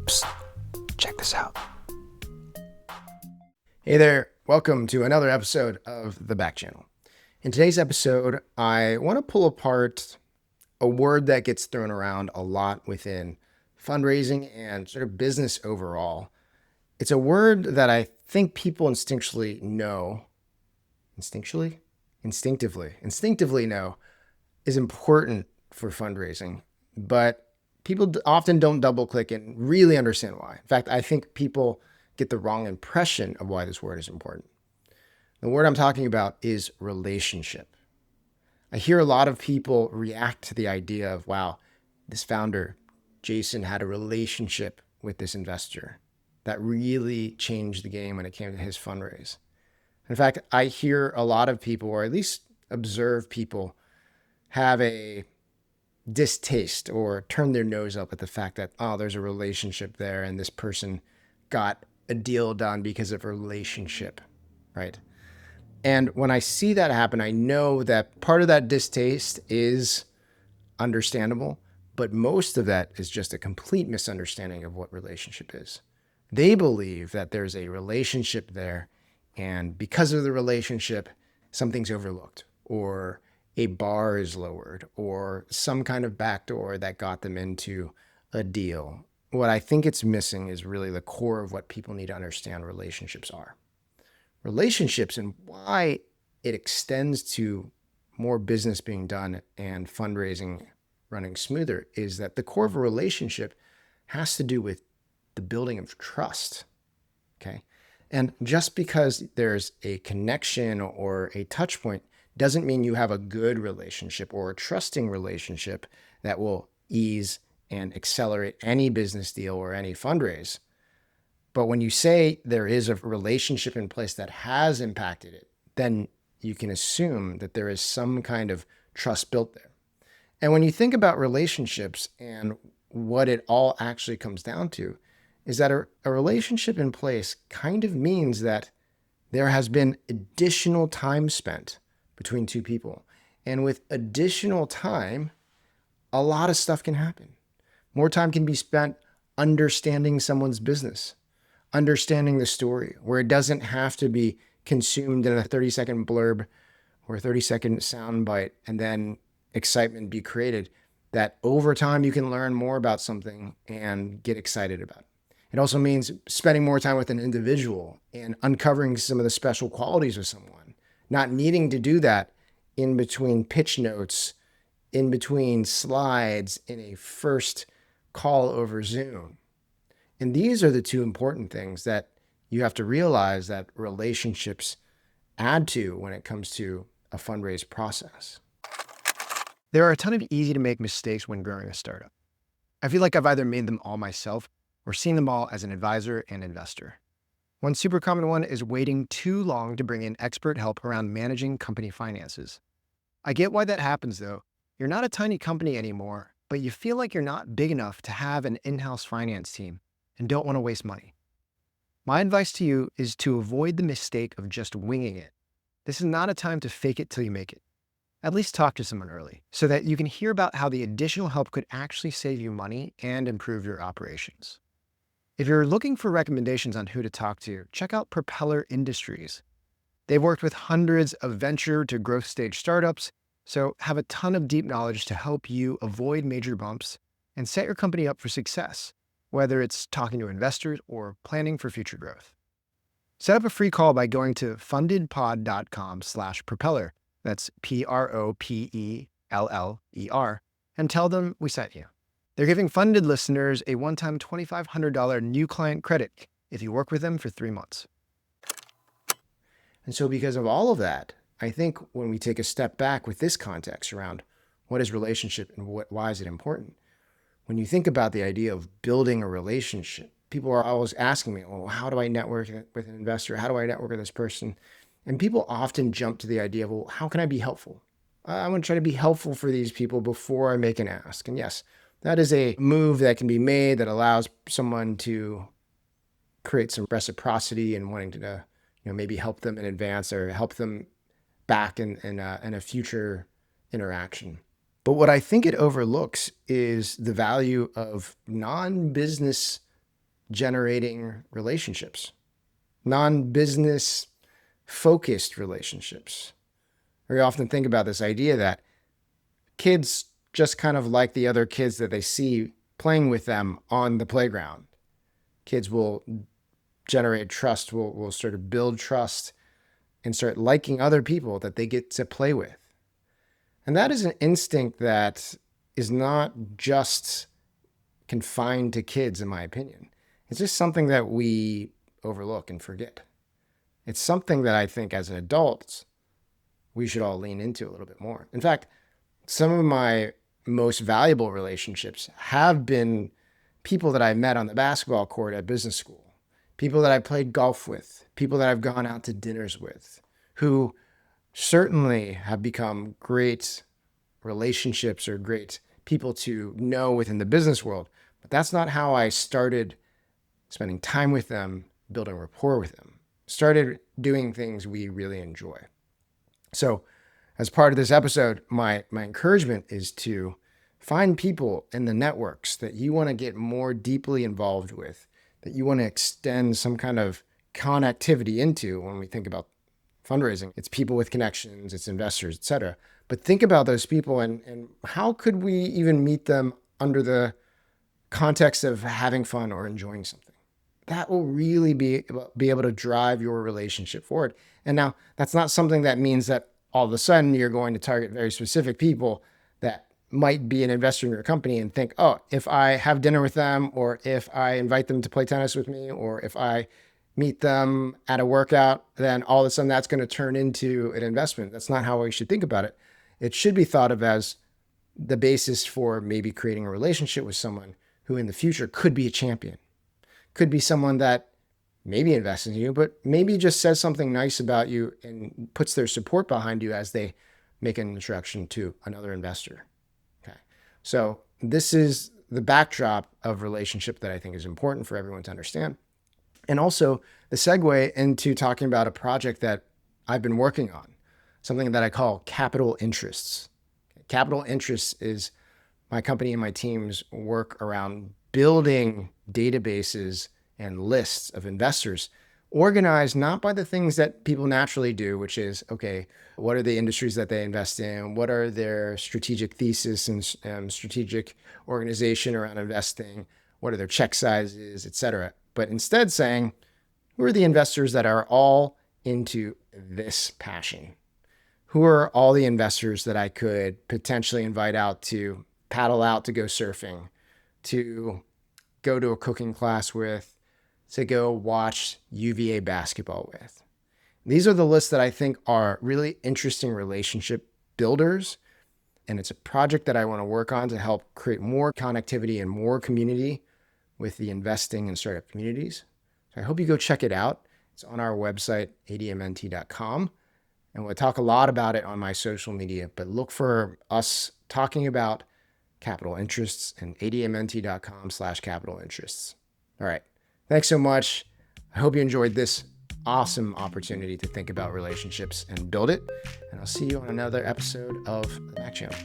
Psst, check this out. Hey there, welcome to another episode of The Back Channel. In today's episode, I want to pull apart a word that gets thrown around a lot within fundraising and sort of business overall. It's a word that I think people instinctively know is important for fundraising, but people often don't double click and really understand why. In fact, I think people get the wrong impression of why this word is important. The word I'm talking about is relationship. I hear a lot of people react to the idea of, wow, this founder, Jason, had a relationship with this investor that really changed the game when it came to his fundraise. In fact, I hear a lot of people, or at least observe people, have a distaste or turn their nose up at the fact that, oh, there's a relationship there and this person got a deal done because of a relationship, right? And when I see that happen, I know that part of that distaste is understandable, but most of that is just a complete misunderstanding of what relationship is. They believe that there's a relationship there, and because of the relationship, something's overlooked, or a bar is lowered, or some kind of backdoor that got them into a deal. What I think it's missing is really the core of what people need to understand relationships are. Relationships and why it extends to more business being done and fundraising running smoother is that the core of a relationship has to do with the building of trust, okay? And just because there's a connection or a touch point doesn't mean you have a good relationship or a trusting relationship that will ease and accelerate any business deal or any fundraise. But when you say there is a relationship in place that has impacted it, then you can assume that there is some kind of trust built there. And when you think about relationships and what it all actually comes down to is that a relationship in place kind of means that there has been additional time spent between two people. And with additional time, a lot of stuff can happen. More time can be spent understanding someone's business, understanding the story, where it doesn't have to be consumed in a 30-second blurb or a 30-second soundbite and then excitement be created, that over time you can learn more about something and get excited about it. It also means spending more time with an individual and uncovering some of the special qualities of someone, not needing to do that in between pitch notes, in between slides, in a first call over Zoom. And these are the two important things that you have to realize that relationships add to when it comes to a fundraise process. There are a ton of easy to make mistakes when growing a startup. I feel like I've either made them all myself or seen them all as an advisor and investor. One super common one is waiting too long to bring in expert help around managing company finances. I get why that happens though. You're not a tiny company anymore, but you feel like you're not big enough to have an in-house finance team and don't want to waste money. My advice to you is to avoid the mistake of just winging it. This is not a time to fake it till you make it. At least talk to someone early so that you can hear about how the additional help could actually save you money and improve your operations. If you're looking for recommendations on who to talk to, check out Propeller Industries. They've worked with hundreds of venture to growth stage startups, so have a ton of deep knowledge to help you avoid major bumps and set your company up for success, whether it's talking to investors or planning for future growth. Set up a free call by going to fundedpod.com/propeller. That's PROPELLER, and tell them we sent you. They're giving Funded listeners a one-time $2,500 new client credit if you work with them for 3 months. And so because of all of that, I think when we take a step back with this context around what is relationship and why is it important, when you think about the idea of building a relationship, people are always asking me, oh, how do I network with an investor? How do I network with this person? And people often jump to the idea of, well, how can I be helpful? I want to try to be helpful for these people before I make an ask. And yes, that is a move that can be made that allows someone to create some reciprocity and wanting to, maybe help them in advance or help them back in a future interaction. But what I think it overlooks is the value of non-business generating relationships, non-business focused relationships. We often think about this idea that kids just kind of like the other kids that they see playing with them on the playground. Kids will generate trust, will sort of build trust and start liking other people that they get to play with. And that is an instinct that is not just confined to kids, in my opinion. It's just something that we overlook and forget. It's something that I think as adults, we should all lean into a little bit more. In fact, some of my most valuable relationships have been people that I met on the basketball court at business school, people that I played golf with, people that I've gone out to dinners with, who certainly have become great relationships or great people to know within the business world. But that's not how I started spending time with them, building rapport with them, started doing things we really enjoy. So as part of this episode, my encouragement is to find people in the networks that you want to get more deeply involved with, that you want to extend some kind of connectivity into. When we think about fundraising, it's people with connections, it's investors, etc. But think about those people and how could we even meet them under the context of having fun or enjoying something? That will really be able to drive your relationship forward. And now that's not something that means that all of a sudden you're going to target very specific people that might be an investor in your company and think, oh, if I have dinner with them, or if I invite them to play tennis with me, or if I meet them at a workout, then all of a sudden that's going to turn into an investment. That's not how we should think about it. It should be thought of as the basis for maybe creating a relationship with someone who in the future could be a champion, could be someone that maybe invests in you, but maybe just says something nice about you and puts their support behind you as they make an introduction to another investor. Okay. So this is the backdrop of relationship that I think is important for everyone to understand. And also the segue into talking about a project that I've been working on, something that I call capital interests. Capital interests is my company and my team's work around building databases and lists of investors organized not by the things that people naturally do, which is, okay, what are the industries that they invest in? What are their strategic thesis and strategic organization around investing? What are their check sizes, et cetera? But instead saying, who are the investors that are all into this passion? Who are all the investors that I could potentially invite out to paddle out to go surfing, to go to a cooking class with, to go watch UVA basketball with? These are the lists that I think are really interesting relationship builders. And it's a project that I want to work on to help create more connectivity and more community with the investing and startup communities. So I hope you go check it out. It's on our website, admnt.com. And we'll talk a lot about it on my social media, but look for us talking about capital interests and admnt.com/capital interests. All right. Thanks so much. I hope you enjoyed this awesome opportunity to think about relationships and build it. And I'll see you on another episode of the Mac Channel.